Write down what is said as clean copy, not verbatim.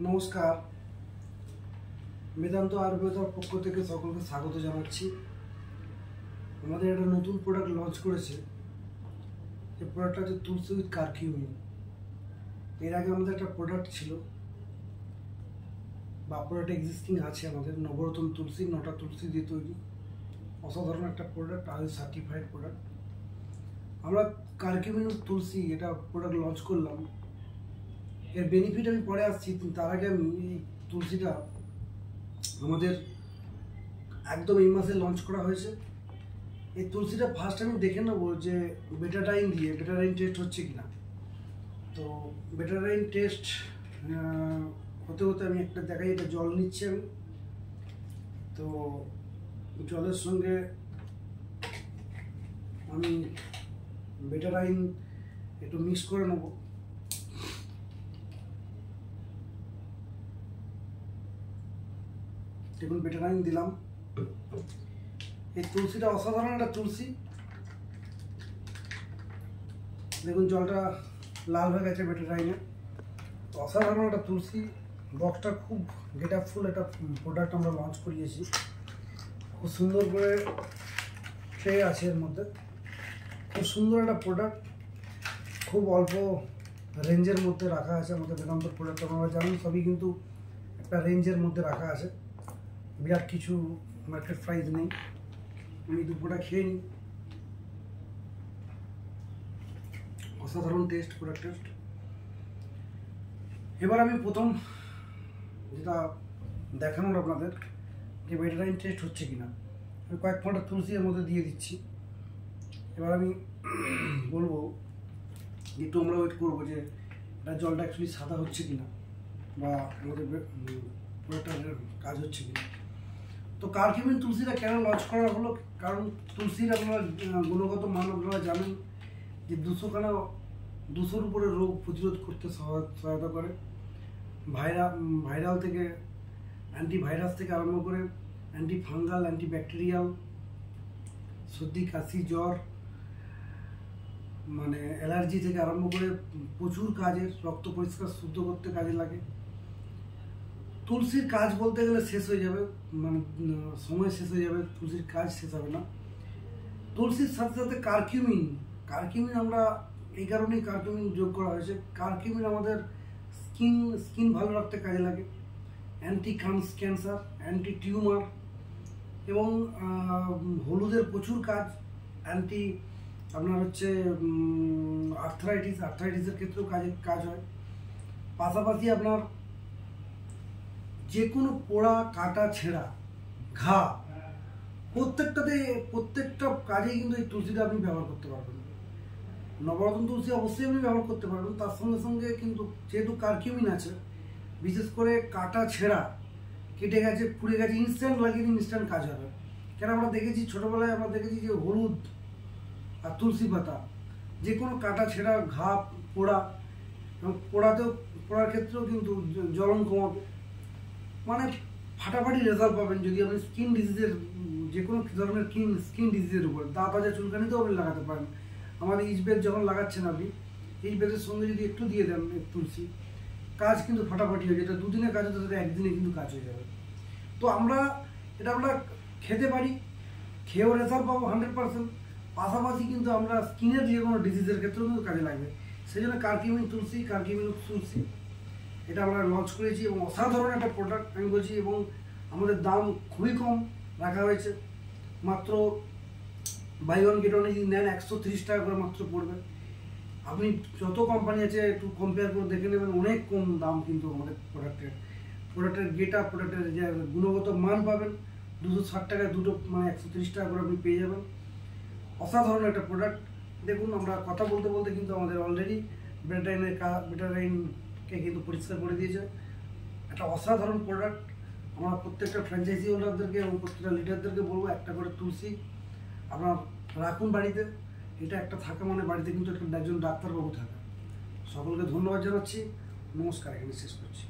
নমস্কার, বেদান্ত আয়ুর্বেদার পক্ষ থেকে সকলকে স্বাগত জানাচ্ছি। আমাদের একটা নতুন প্রোডাক্ট লঞ্চ করেছে। এই প্রোডাক্টটা হচ্ছে তুলসী উইথ কারকিউমিন। এর আগে আমাদের একটা প্রোডাক্ট ছিল বা প্রোডাক্ট এক্সিস্টিং আছে আমাদের, নবরত্ন তুলসী, 9টা তুলসী দিয়ে তৈরি অসাধারণ একটা প্রোডাক্ট, আয়ু সার্টিফাইড প্রোডাক্ট। আমরা কারকিউমিন তুলসী এটা প্রোডাক্ট লঞ্চ করলাম। এর বেনিফিট আমি পরে আসছি, কিন্তু তার আগে আমি এই তুলসীটা আমাদের একদম এই মাসে লঞ্চ করা হয়েছে। এই তুলসীটা ফার্স্ট আমি দেখে নেবো যে বেটাডাইন টেস্ট হচ্ছে কিনা। তো বেটাডাইন টেস্ট হতে হতে আমি একটা দেখাই, এটা জল নিচ্ছি আমি। তো জলের সঙ্গে আমি বেটাডাইন একটু মিক্স করে নেবো। দেখুন বেটাডাইন দিলাম। এই তুলসীটা অসাধারণ একটা তুলসী। দেখুন জলটা লাল হয়ে গেছে বেটাডাইনে। অসাধারণ একটা তুলসী। বক্সটা খুব গেটআপফুল একটা প্রোডাক্ট আমরা লঞ্চ করিয়েছি। খুব সুন্দর করে ট্রে আছে এর মধ্যে। খুব সুন্দর একটা প্রোডাক্ট, খুব অল্প রেঞ্জের মধ্যে রাখা আছে আমাদের বেদান্তর প্রোডাক্ট। আপনারা জানেন সবই কিন্তু একটা রেঞ্জের মধ্যে রাখা আছে, বিরাট কিছু মার্কেট প্রাইস নেই। আমি দুপুরটা খেয়ে নিই। অসাধারণ টেস্ট, প্রোডাক্ট টেস্ট। এবার আমি প্রথম যেটা দেখানোর আপনাদের যে বেটাডাইন টেস্ট হচ্ছে কিনা, আমি কয়েক ফোঁটা তুলসী এর মধ্যে দিয়ে দিচ্ছি। এবার আমি বলবো একটু আমরা ওয়েট করবো যে এটা জলটা অ্যাকচুয়ালি সাদা হচ্ছে কিনা বা আমাদের প্রোডাক্টের কাজ হচ্ছে কিনা। তো কারকিউমিন তুলসীটা কেন লঞ্চ করা হলো, কারণ তুলসীর আপনারা গুণগত মান আপনারা জানেন যে 200 উপরে রোগ প্রতিরোধ করতে সহায়তা করে। ভাইরাল থেকে অ্যান্টিভাইরাস থেকে আরম্ভ করে অ্যান্টি ফাঙ্গাল, অ্যান্টিব্যাকটেরিয়াল, সর্দি কাশি জ্বর, মানে অ্যালার্জি থেকে আরম্ভ করে প্রচুর কাজে, রক্ত পরিষ্কার শুদ্ধ করতে কাজে লাগে। তুলসীর কাজ বলতে গেলে শেষ হয়ে যাবে, মানে সময় শেষ হয়ে যাবে, তুলসীর কাজ শেষ হবে না। তুলসীর সাথে সাথে কারকিউমিন আমরা এই কারণেই কারকিউমিন যোগ করা হয়েছে। কারকিউমিন আমাদের স্কিন ভালো রাখতে কাজে লাগে, অ্যান্টি ক্যান্সার, অ্যান্টি টিউমার এবং হলুদের প্রচুর কাজ, অ্যান্টি আপনার হচ্ছে আর্থ্রাইটিসের ক্ষেত্রেও কাজ হয়। পাশাপাশি আপনার যে কোনো পোড়া, কাটা, ছেঁড়া, ঘা, প্রত্যেকটা কাজেই কিন্তু এই তুলসীটা আপনি ব্যবহার করতে পারবেন। নবরত্ন তুলসী অবশ্যই আপনি ব্যবহার করতে পারবেন, তার সঙ্গে সঙ্গে কিন্তু যেহেতু কারকিউমিন আছে, বিশেষ করে কাটা, ছেঁড়া, কেটে গেছে, পুড়ে গেছে, ইনস্ট্যান্ট লাগিয়ে দিন, ইনস্ট্যান্ট কাজ হবে। কেন আমরা দেখেছি ছোটোবেলায়, আমরা দেখেছি যে হলুদ আর তুলসী পাতা যে কোনো কাটা, ছেঁড়া, ঘা, পোড়া, এবং পোড়ার ক্ষেত্রেও কিন্তু জ্বলন কমাবে, মানে ফাটাফাটি রেজাল্ট পাবেন। যদি আপনি স্কিন ডিজিজের, যে কোনো ধরনের স্কিন ডিজিজের উপর, দাঁত আজা চুলকানিতেও আপনি লাগাতে পারেন। আমাদের ইস্টবেদ যখন লাগাচ্ছেন আপনি, ইস্টবেদের সঙ্গে যদি একটু দিয়ে দেন তুলসী, কাজ কিন্তু ফাটাফাটি হয়ে, যেটা দুদিনের কাজ হতে সেটা একদিনে কিন্তু কাজ হয়ে যাবে। তো আমরা খেতে পারি, খেয়েও রেজাল্ট পাবো 100%। পাশাপাশি কিন্তু আমরা স্কিনের যে কোনো ডিজিজের ক্ষেত্রেও কিন্তু কাজে লাগবে। সেই জন্য কারকিউমিন তুলসী এটা আমরা লঞ্চ করেছি এবং অসাধারণ একটা প্রোডাক্ট আমি বলছি। এবং আমাদের দাম খুবই কম রাখা হয়েছে, মাত্র বাই ওয়ান গেট ওয়ানে যদি নেন 130 টাকা করে মাত্র পড়বে। আপনি যত কোম্পানি আছে একটু কম্পেয়ার করে দেখে নেবেন, অনেক কম দাম কিন্তু আমাদের প্রোডাক্টের গেটআপ, প্রোডাক্টের যে গুণগত মান পাবেন। 260 টাকায় দুটো, মানে 130 টাকা করে আপনি পেয়ে যাবেন। অসাধারণ একটা প্রোডাক্ট। দেখুন আমরা কথা বলতে বলতে কিন্তু আমাদের অলরেডি বেটাডাইনকে কিন্তু পরিষ্কার করে দিয়েছে। একটা অসাধারণ প্রোডাক্ট। আমরা প্রত্যেকটা ফ্র্যাঞ্চাইজি হোল্ডারদেরকে এবং প্রত্যেকটা লিডারদেরকে বলবো একটা করে তুলসী আপনার রাখুন বাড়িতে। এটা একটা থাকা মানে বাড়িতে কিন্তু একজন ডাক্তারবাবু থাকা। সকলকে ধন্যবাদ জানাচ্ছি। নমস্কার, এখানে শেষ করছি।